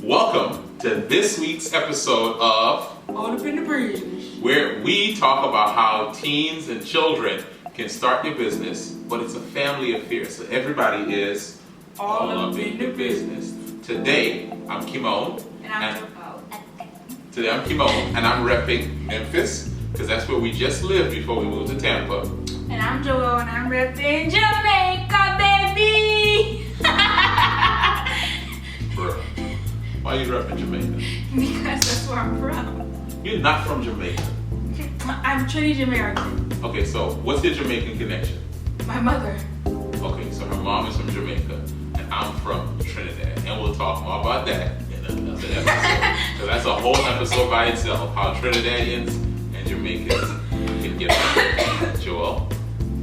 Welcome to this week's episode of AllUpInTheBusiness, where we talk about how teens and children can start their business, but it's a family affair, so everybody is all up in the business. Today, I'm Kimon. And I'm Today, I'm Kimon, and I'm repping Memphis, because that's where we just lived before we moved to Tampa. And I'm Joel, and I'm repping Jamaica, baby! Bruh, why are you repping Jamaica? Because that's where I'm from. You're not from Jamaica. I'm Trinity American. Okay, so what's your Jamaican connection? My mother. Okay, so her mom is from Jamaica, and I'm from Trinidad, and we'll talk more about that in another episode. So that's a whole episode by itself, how Trinidadians and Jamaicans can get along. Joel,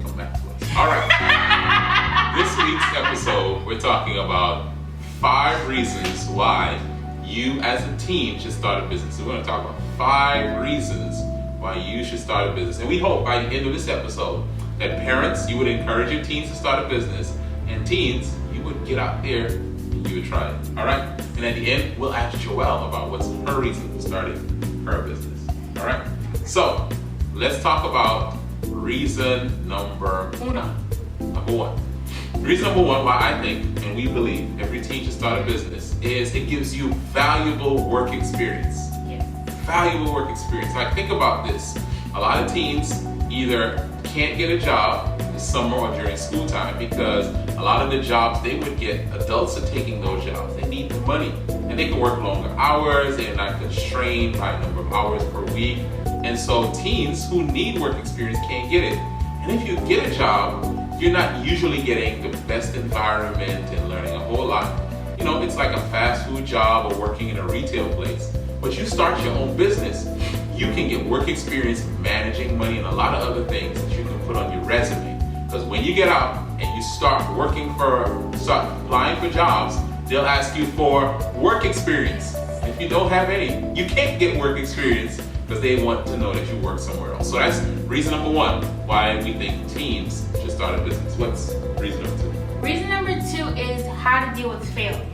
come back to us. All right. This week's episode, we're talking about 5 reasons why you as a teen should start a business. So we're going to talk about 5 reasons why you should start a business. And we hope by the end of this episode that parents, you would encourage your teens to start a business, and teens, you would get out there and you would try it. All right? And at the end, we'll ask Joelle about what's her reason for starting her business. All right? So let's talk about reason number 1. Reason number 1 why I think, and we believe, every teen should start a business is it gives you valuable work experience. Yes. Valuable work experience. Like, think about this. A lot of teens either can't get a job in the summer or during school time because a lot of the jobs they would get, adults are taking those jobs. They need the money and they can work longer hours. They're not constrained by a number of hours per week. And so teens who need work experience can't get it. And if you get a job, you're not usually getting the best environment and learning a whole lot. You know, it's like a fast food job or working in a retail place. But you start your own business, you can get work experience managing money and a lot of other things that you can put on your resume. Because when you get out and you start applying for jobs, they'll ask you for work experience. If you don't have any, you can't get work experience because they want to know that you work somewhere else. So that's reason number 1 why we think teens should start a business. What's reason number 2? Reason number 2 is how to deal with failure.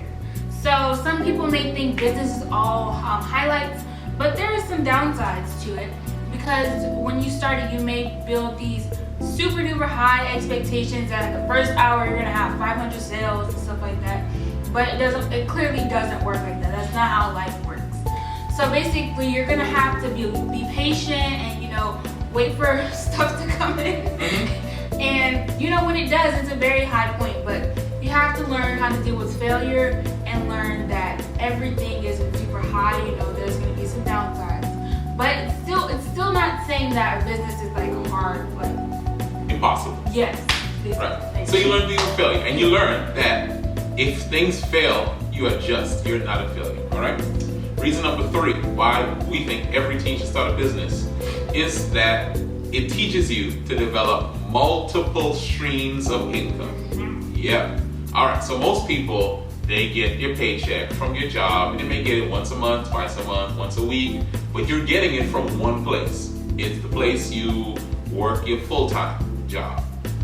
So some people may think business is all highlights, but there is some downsides to it because when you start it, you may build these super duper high expectations that in the first hour you're gonna have 500 sales and stuff like that. But it clearly doesn't work like that. That's not how life works. So basically, you're gonna have to be patient and wait for stuff to come in. And when it does, it's a very high point. But you have to learn how to deal with failure and learn that everything isn't super high. There's gonna be some downsides. But it's still not saying that a business is like hard, like impossible. Yes. Right. So you learn to deal with failure, and you learn that if things fail, you adjust. You're not a failure. All right. Reason number 3 why we think every teen should start a business is that it teaches you to develop multiple streams of income. Yeah. All right. So most people, they get your paycheck from your job, and they may get it once a month, twice a month, once a week, but you're getting it from one place. It's the place you work your full-time job.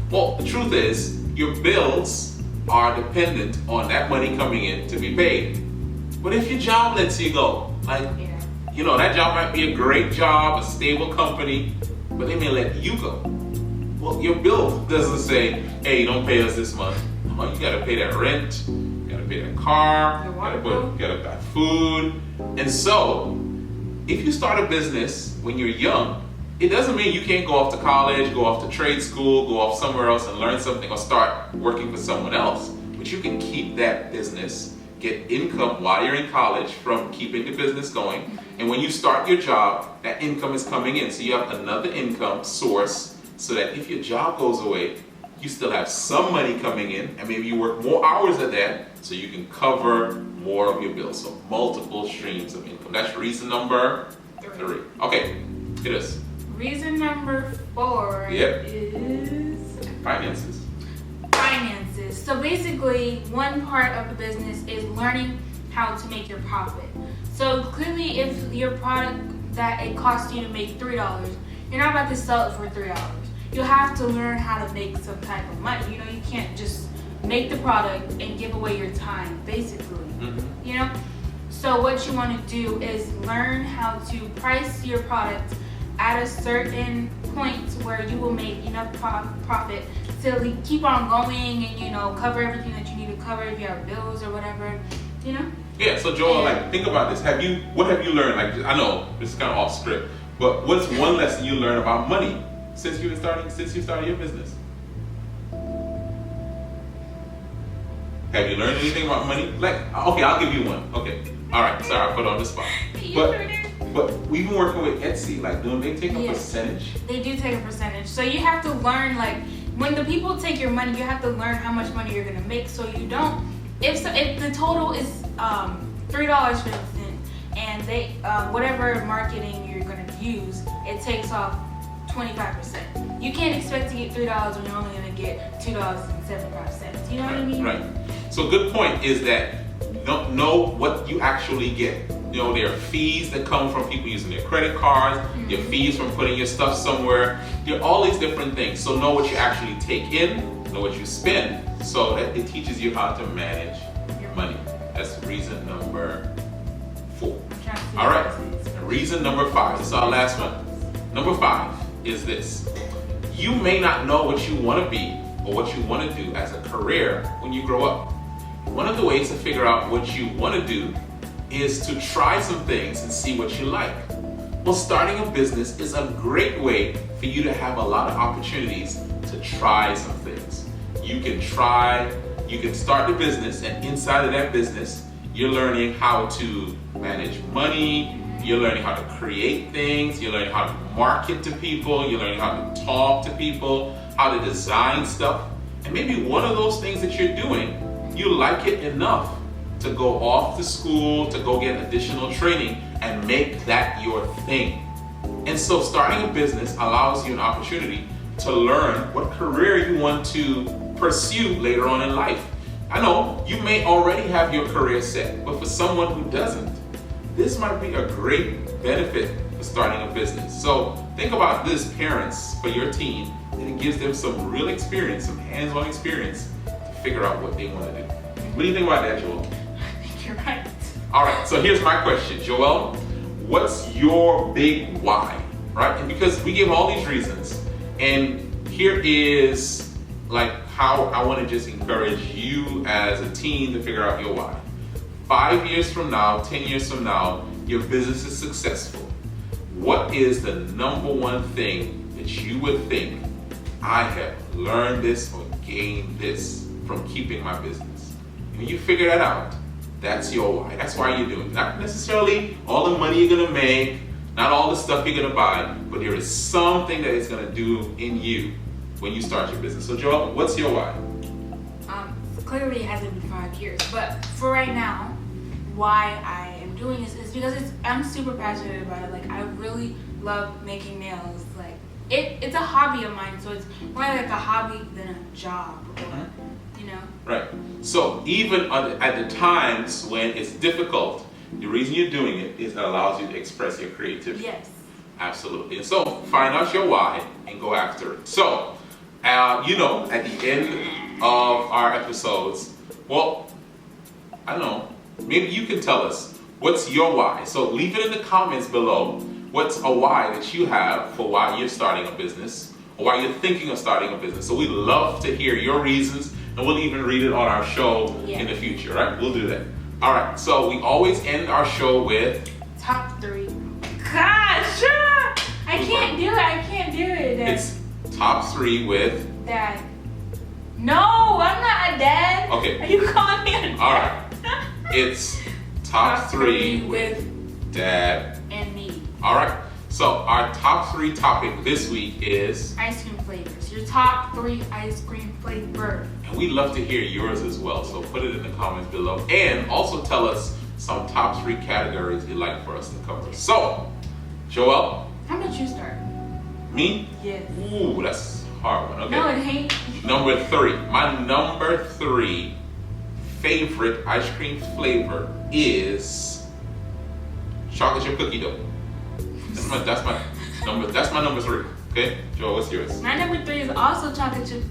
Well, the truth is, your bills are dependent on that money coming in to be paid. But if your job lets you go, that job might be a great job, a stable company, but they may let you go. Well, your bill doesn't say, hey, don't pay us this month. Oh, you gotta pay that rent, you gotta pay that car, you gotta buy food. And so, if you start a business when you're young, it doesn't mean you can't go off to college, go off to trade school, go off somewhere else and learn something or start working for someone else. But you can keep that business, get income while you're in college from keeping the business going. And when you start your job, that income is coming in. So you have another income source so that if your job goes away, you still have some money coming in, and maybe you work more hours at that so you can cover more of your bills. So multiple streams of income. That's reason number 3. Okay, hit us. Reason number 4 is finances. So basically, one part of the business is learning how to make your profit. So clearly, if your product that it costs you to make $3, you're not about to sell it for $3. You'll have to learn how to make some type of money. You can't just make the product and give away your time, basically. So what you want to do is learn how to price your product at a certain point where you will make enough profit to keep on going and, you know, cover everything that you need to cover if you have bills or whatever, you know? Yeah, so Joel, like, think about this. What have you learned? Like, I know this is kind of off script, but what's one lesson you learned about money since you started your business? Have you learned anything about money? Like, okay, I'll give you one. Okay, all right. Sorry, I put on the spot. But we've been working with Etsy. Like, don't they take a percentage? They do take a percentage. So you have to learn, like, when the people take your money, you have to learn how much money you're gonna make. So you don't. If the total is $3 for instance, and they whatever marketing you're gonna use, it takes off 25%. You can't expect to get $3 when you're only gonna get $2.75. You know what I mean? Right. So good point is that know what you actually get. You know, there are fees that come from people using their credit cards, your fees from putting your stuff somewhere. There are all these different things. So know what you actually take in, know what you spend, so that it teaches you how to manage your money. That's reason number 4. All right. Reason number 5. This is our last one. Number 5 is this. You may not know what you want to be or what you want to do as a career when you grow up. One of the ways to figure out what you want to do is to try some things and see what you like. Well, starting a business is a great way for you to have a lot of opportunities to try some things. You can start the business, and inside of that business, you're learning how to manage money, you're learning how to create things, you're learning how to market to people, you're learning how to talk to people, how to design stuff. And maybe one of those things that you're doing, you like it enough to go off to school, to go get additional training and make that your thing. And so starting a business allows you an opportunity to learn what career you want to pursue later on in life. I know you may already have your career set, but for someone who doesn't, this might be a great benefit for starting a business. So think about this, parents, for your teen, and it gives them some real experience, some hands-on experience to figure out what they want to do. What do you think about that, Joel? I think you're right. All right, so here's my question, Joel. What's your big why, right? And because we give all these reasons, and here is like how I want to just encourage you as a teen to figure out your why. 5 years from now, 10 years from now, your business is successful. What is the number one thing that you would think, I have learned this or gained this from keeping my business? When you figure that out, that's your why. That's why you're doing it. Not necessarily all the money you're going to make, not all the stuff you're going to buy, but there is something that it's going to do in you when you start your business. So Joel, what's your why? Clearly it hasn't been 5 years, but for right now, why I am doing this is because I'm super passionate about it. Like, I really love making nails. Like, it's a hobby of mine, so it's more like a hobby than a job, or, you know? Right. So even at the times when it's difficult, the reason you're doing it is it allows you to express your creativity. Yes. Absolutely. And so find out your why and go after it. So, at the end of our episodes, well, I don't know, maybe you can tell us what's your why. So leave it in the comments below. What's a why that you have for why you're starting a business or why you're thinking of starting a business? So we'd love to hear your reasons, and we'll even read it on our show in the future, right? We'll do that. All right, so we always end our show with top 3. Gosh, I can't do it. Dad. It's top 3 with Dad. No, I'm not a dad. Okay. Are you calling me a dad? All right. It's top 3 with Dad and me. All right. So our top 3 topic this week is ice cream flavors. Your top 3 ice cream flavor. And we'd love to hear yours as well. So put it in the comments below, and also tell us some top 3 categories you'd like for us to cover. So, Joel. How about you start? Me? Yes. Ooh, that's a hard one. Okay. No, it ain't. Number 3. My number 3 favorite ice cream flavor is chocolate chip cookie dough. That's my number 3. Okay, Joel, what's yours? My number 3 is also chocolate chip.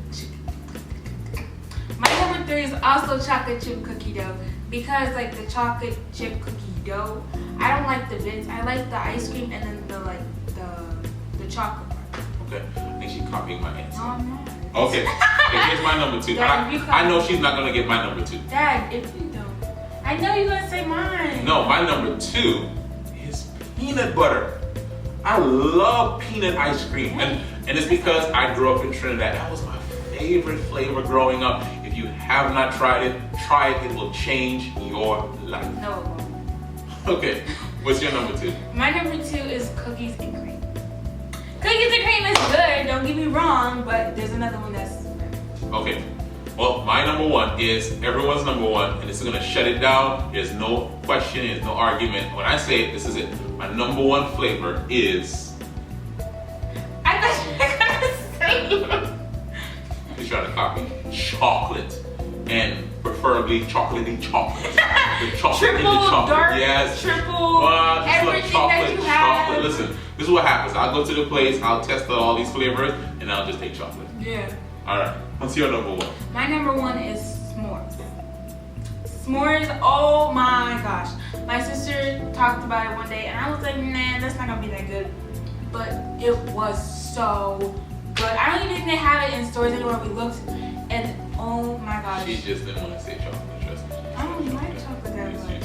My number 3 is also chocolate chip cookie dough. because like the chocolate chip cookie dough, I don't like the bits. I like the ice cream and then the chocolate part. Okay, I think she's copying my answer. No, I'm not. Okay, and here's my number 2. Dad, I know she's not gonna get my number 2. Dad, if you don't, I know you're gonna say mine. No, my number 2 is peanut butter. I love peanut ice cream, and it's because I grew up in Trinidad. That was my favorite flavor growing up. If you have not tried it, try it. It will change your life. No, it won't. Okay, what's your number 2? My number 2 is cookies and cream. Cookies and cream is good, don't get me wrong, but there's another one that's better. Okay, well, my number 1 is everyone's number 1, and this is gonna shut it down. There's no question, there's no argument. When I say it, this is it. My number 1 flavor is. I thought you were gonna say He's trying to copy chocolate, and preferably chocolatey chocolate. The chocolate in the triple chocolate. dark, Yes. triple, Just like everything chocolate, that you have. chocolate. Listen, this is what happens. I'll go to the place, I'll test out all these flavors, and I'll just take chocolate. Yeah. All right. What's your number 1? My number 1 is s'mores. S'mores, oh my gosh. My sister talked about it one day and I was like, man, that's not gonna be that good. But it was so good. I don't even think they have it in stores anywhere. We looked and oh my gosh. She just didn't want to say chocolate, trust me. I don't like chocolate that much.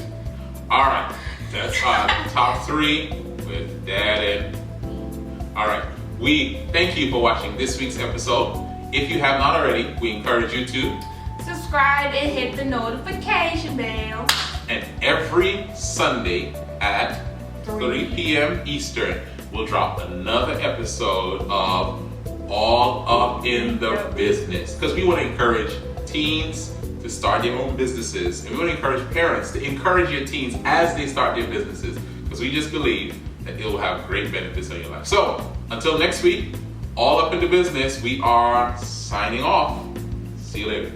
All right. That's our top 3 with Dad and. All right. We thank you for watching this week's episode. If you have not already, we encourage you to subscribe and hit the notification bell. And every Sunday at 3 p.m. Eastern, we'll drop another episode of All Up in the Business. Because we want to encourage teens to start their own businesses. And we want to encourage parents to encourage your teens as they start their businesses. Because we just believe that it will have great benefits on your life. So, until next week, All Up in the Business, we are signing off. See you later.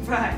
Bye.